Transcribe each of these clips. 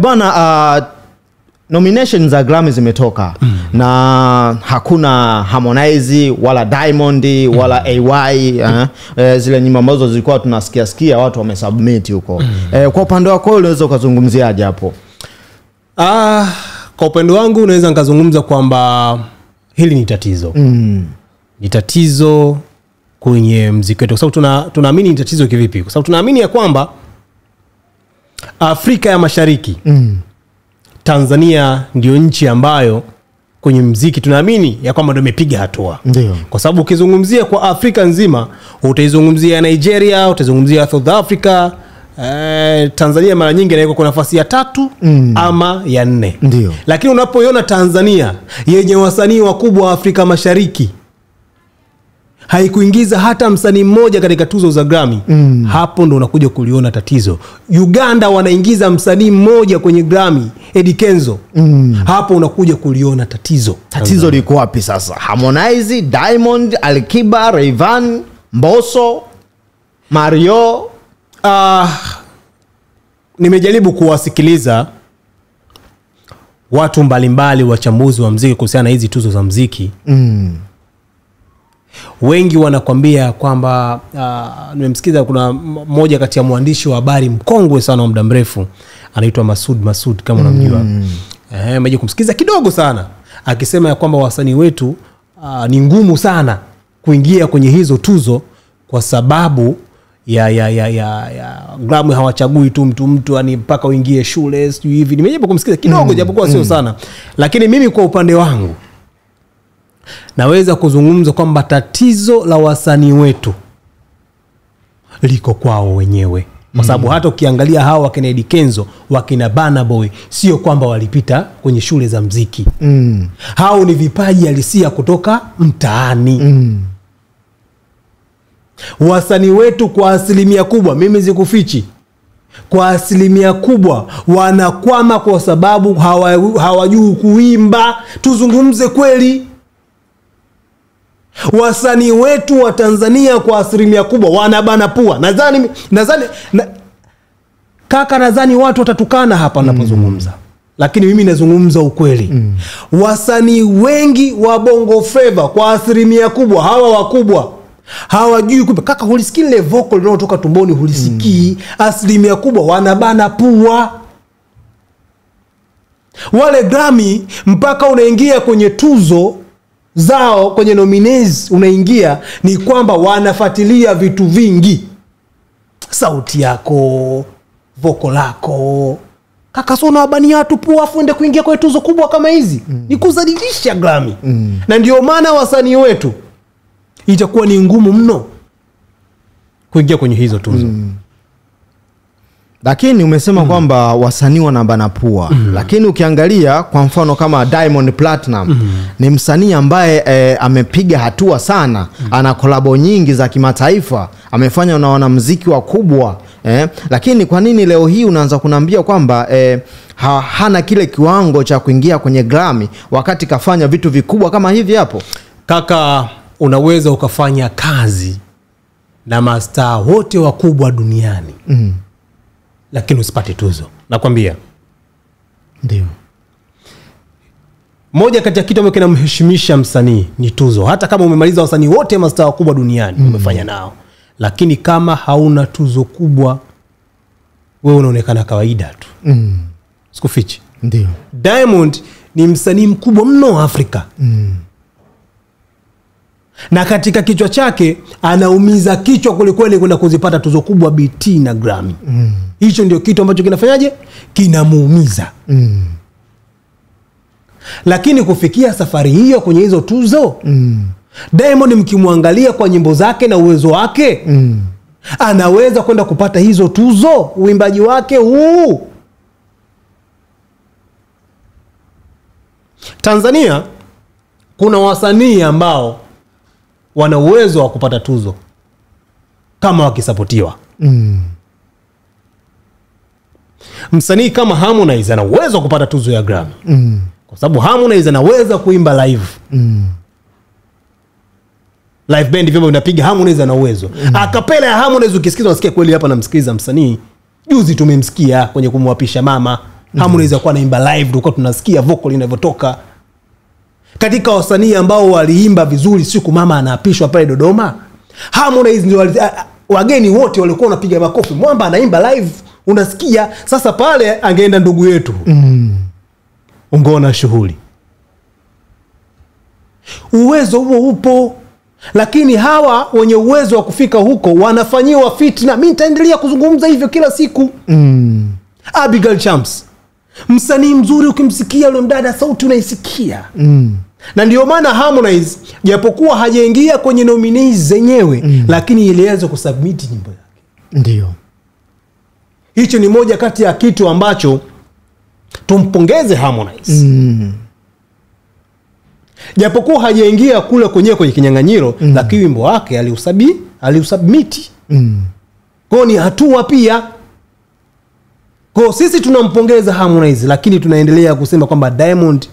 Bwana, nominations za Grammy zimetoka na hakuna Harmonize wala Diamond wala AY zile nyimbo ambazo zilikuwa tunasikia watu wamesubmit huko. Kwa upande wako unaweza ukazungumziaje hapo? Kwa upande wangu unaweza nikazungumza kwamba hili ni tatizo. Ni tatizo kwenye muziki wetu, kwa sababu tunaamini ni tatizo kivipi? Kwa sababu tunaamini ya kwamba Afrika ya Mashariki, Tanzania ndio nchi ambayo kwenye muziki tunaamini ya kwamba ndio imepiga hatua. Ndio. Kwa sababu ukizungumzia kwa Afrika nzima, utaizungumzia Nigeria, utazungumzia South Africa, Tanzania mara nyingi inaiko kwa nafasi ya 3 ama ya 4. Ndio. Lakini unapoiona Tanzania yenye wasanii wakubwa wa Afrika Mashariki haikuingiza hata msanii mmoja katika tuzo za Grammy, hapo ndo unakuja kuliona tatizo. Uganda wanaingiza msanii mmoja kwenye Grammy, Eddie Kenzo. Hapo unakuja kuliona tatizo. Tatizo liko wapi sasa? Harmonize, Diamond, Alikiba, Rayvanny, Mbosso, Mario. Nimejaribu kuwasikiliza watu mbalimbali wachambuzi wa muziki kuhusiana na hizi tuzo za muziki. Wengi wanakwambia kwamba nimemsikiza kuna mmoja kati ya mwandishi wa habari mkongwe sana wa muda mrefu anaitwa Masud kama unamjua. Mmeje kumsikiza kidogo sana akisema ya kwamba wasanii wetu ni ngumu sana kuingia kwenye hizo tuzo kwa sababu ya Grammy hawachagui tu mtu yani mpaka uingie shule sio hivi. Nimejaribu kumsikiza kidogo japokuwa sio sana, lakini mimi kwa upande wangu naweza kuzungumza kwamba tatizo la wasanii wetu liko kwao wenyewe. Kwa sababu hata ukiangalia hawa wakina Eddie Kenzo, wakina Burna Boy, sio kwamba walipita kwenye shule za muziki. Hao ni vipaji halisia kutoka mtaani. Wasanii wetu kwa asilimia kubwa, mimi zikufichi, kwa asilimia kubwa wanakwama kwa sababu hawajui kuimba. Tuzungumze kweli. Wasanii wetu wa Tanzania kwa asilimia kubwa wanabana pua. Nadhani nadhani watu watatukana hapa ninapozungumza. Lakini mimi nazungumza ukweli. Wasanii wengi wa Bongo Flava kwa asilimia kubwa, hawa wakubwa, hawajui kuimba. Kaka, hulisikii ile vocal inayotoka tumboni, hulisikii. Asilimia kubwa wanabana pua. Wale Grammy mpaka unaingia kwenye tuzo zao, kwenye nominees unaingia, ni kwamba wanafuatilia vitu vingi. Sauti yako, vocal lako. Kaka, sio unabani watu pua afu ende kuingia kwa tuzo kubwa kama hizi. Ni kuzadilisha Grammy. Na ndio maana wasanii wetu itakuwa ni ngumu mno kuingia kwenye hizo tuzo. Lakini umesema kwamba wasanii wanabana pua. Lakini ukiangalia kwa mfano kama Diamond Platinum, ni msanii ambaye amepiga hatua sana. Ana kolabo nyingi za kimataifa, amefanya na wanamuziki wakubwa. Lakini kwa nini leo hii unaanza kuniambia kwamba hana kile kiwango cha kuingia kwenye Grammy wakati kafanya vitu vikubwa kama hivi hapo? Kaka, unaweza ukafanya kazi na mastaa wote wakubwa duniani, lakini usipate tuzo. Nakwambia. Ndio. Moja kati ya kitu ambacho kinamheshimisha msanii ni tuzo. Hata kama umemaliza wasanii wote mastaa wakubwa duniani, umefanya nao, lakini kama hauna tuzo kubwa, wewe unaonekana kawaida tu. Sikufichi. Ndio. Diamond ni msanii mkubwa mno Afrika. Na katika kichwa chake anaumiza kichwa kweli kwenda kuzipata tuzo kubwa BT na Grammy. Hicho ndio kitu ambacho kinafanyaje? Kinamuumiza. Lakini kufikia safari hiyo kwenye hizo tuzo, Diamond mkimwangalia kwa nyimbo zake na uwezo wake, anaweza kwenda kupata hizo tuzo. Uimbaji wake huu. Tanzania kuna wasanii ambao wana uwezo wa kupata tuzo kama wakisapotiwa. Msanii kama Harmonize ana uwezo wa kupata tuzo ya Grammy. Kwa sababu Harmonize anaweza kuimba live. Live band vyombo vinapiga, Harmonize ana uwezo. Akapela ya Harmonize ukisikiza unasikia kweli hapa namsikiliza msanii. Juzi tumemsikia kwenye kumwapisha mama Harmonize alikuwa anaimba live, tulikuwa tunasikia vocal inavyotoka. Katika wasanii ambao waliimba vizuri siku mama anaapishwa pale Dodoma, Harmonize ndio wageni wote walikuwa wanapiga makofi. Mwamba anaimba live, unasikia. Sasa pale angeenda ndugu yetu, ungeona shughuli. Uwezo huo upo, lakini hawa wenye uwezo wa kufika huko wanafanyiwa fitna. Mimi nitaendelea kuzungumza hivyo kila siku. Abigail Chams, msanii mzuri, ukimsikia yule mdada sauti unaisikia. Na ndio maana Harmonize japokuwa hajaingia kwenye nominees zenyewe, lakini iliweza kusubmit nyimbo yake. Ndio. Hicho ni moja kati ya kitu ambacho tumpongeze Harmonize. Japokuwa hajaingia kule kwenye kinyang'anyiro, lakini wimbo wake aliusubmit. Kwa ni hatua pia. Kwa sisi tunampongeza Harmonize, lakini tunaendelea kusema kwamba Diamond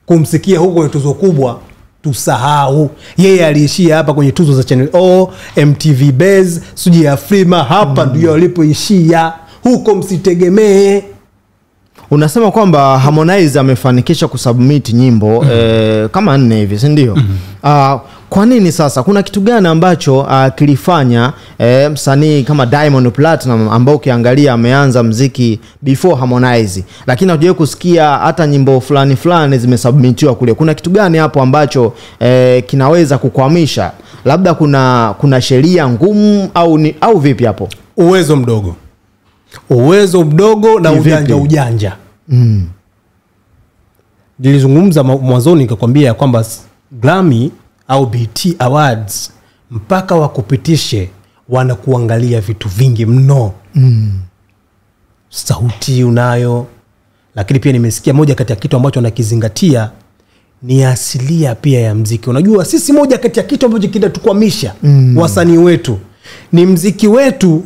kumsikia huko kwenye tuzo kubwa tusahau. Yeye aliishia hapa kwenye tuzo za Channel O, MTV Base, Suji Afrima, hapa ndio alipoishia. Huko msitegemee. Unasema kwamba Harmonize amefanikisha kusubmit nyimbo kama 4 hivi, si ndio? Kwa nini sasa? Kuna kitu gani ambacho kilifanya msanii kama Diamond Platinum ambao ukiangalia ameanza mziki before Harmonize, lakini hatujawahi kusikia hata nyimbo fulani zimesubmitiwa kule? Kuna kitu gani hapo ambacho kinaweza kukwamisha? Labda kuna sheria ngumu au vipi hapo? Uwezo mdogo na ujanja. Nilizungumza mwanzoni nikakwambia kwamba Grammy au BET Awards mpaka wakupitishe wanakuangalia vitu vingi mno. Sauti unayo, lakini pia nimesikia moja kati ya kitu ambacho wanakizingatia ni asilia pia ya mziki. Unajua sisi moja kati ya kitu ambacho kinatukwamisha wasanii wetu ni mziki wetu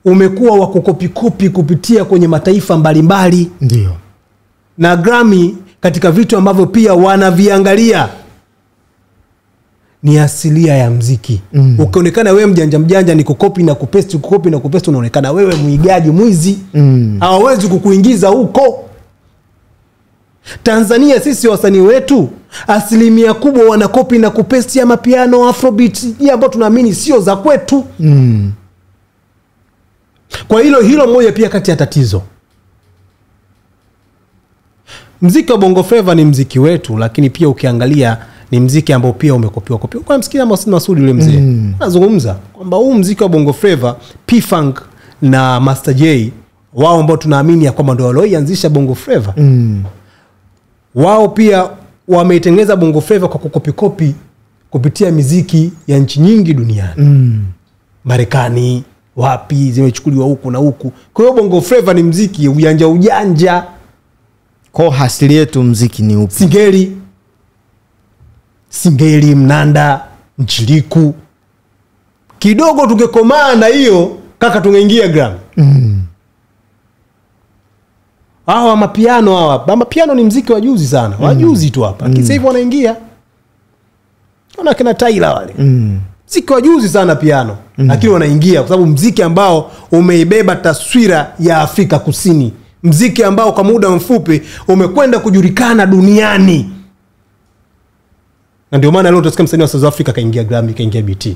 umekuwa wa kukopi kupitia kwenye mataifa mbalimbali. Ndio. Na Grammy katika vitu ambavyo pia wanaviangalia ni asilia ya mziki. Ukionekana wewe mjanja ni kukopi na kupesti, unaonekana wewe mwigaji, mwizi. Hawawezi kukuingiza huko. Tanzania sisi wasanii wetu asilimia kubwa wanakopi na kupesti ya mapiano, afrobeat, ambayo tunaamini sio za kwetu. Kwa hilo moja pia kati ya tatizo. Mziki wa Bongo Flava ni mziki wetu, lakini pia ukiangalia ni mziki ambao pia umekopiwa. Kwa msikia Masudi yule mzee anazungumza kwamba huu mziki wa Bongo Flava, P-Funk na Master J, wao ambao tunaamini ya kwamba ndio walioanzisha Bongo Flava, wao pia wameitengeneza Bongo Flava kwa kukopi kupitia miziki ya nchi nyingi duniani. Marekani, wapi, zimechukuliwa huku na huku. Kwa hiyo Bongo Flava ni mziki ujanja. Kwa asili yetu mziki ni upi? Singeli, mnanda, mchiliku. Kidogo tungekomaa na hiyo kaka, tungeingia Grammy. Mapiano ni mziki wa juzi sana. Wajuzi tu hapa. Sasa hivi wanaingia. Ona kina Tyler wale. Mziki wa juzi sana piano. Lakini wanaingia kwa sababu mziki ambao umeibeba taswira ya Afrika Kusini. Mziki ambao kwa muda mfupi umekwenda kujulikana duniani. Na ndio maana leo tutasikia msanii wa South Africa kaingia Grammy, kaingia BET.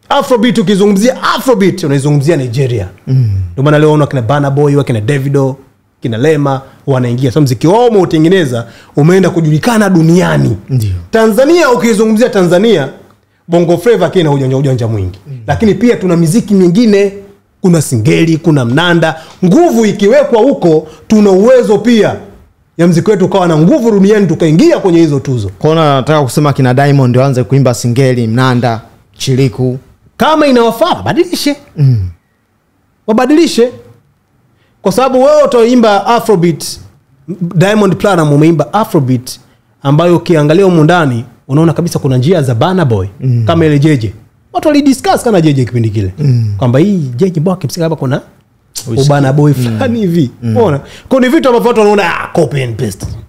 Afrobeat, ukizungumzia Afrobeat unaizungumzia Nigeria. Ndio maana leo unaona kina Burna Boy, kina Davido, kina Lema wanaingia. So mziki wao umeutengeneza, umeenda kujulikana duniani. Ndiyo. Tanzania, ukizungumzia Tanzania, Bongo Flava kina ujanja mwingi. Lakini pia tuna miziki mingine, kuna singeli, kuna mnanda. Nguvu ikiwekwa huko, tuna uwezo pia ya mziki wetu ukawa na nguvu duniani, tukaingia kwenye hizo tuzo. Kwa nataka kusema kina Diamond waanze kuimba singeli, mnanda, chiliku. Kama inawafaa, badilishe. Wabadilishe. Kwa sababu wewe utaimba Afrobeat, Diamond Platinum umeimba Afrobeat ambayo ukiangalia huko ndani unaona kabisa kuna njia za Burna Boy, kama ile Jeje. Watu walidiscuss kana Jeje kipindi kile. Kwamba hii Jeje Boy kimsika hapa kuna Burna Boy fulani hivi. Unaona? Kwa ni vitu ambavyo watu wanaona copy and paste.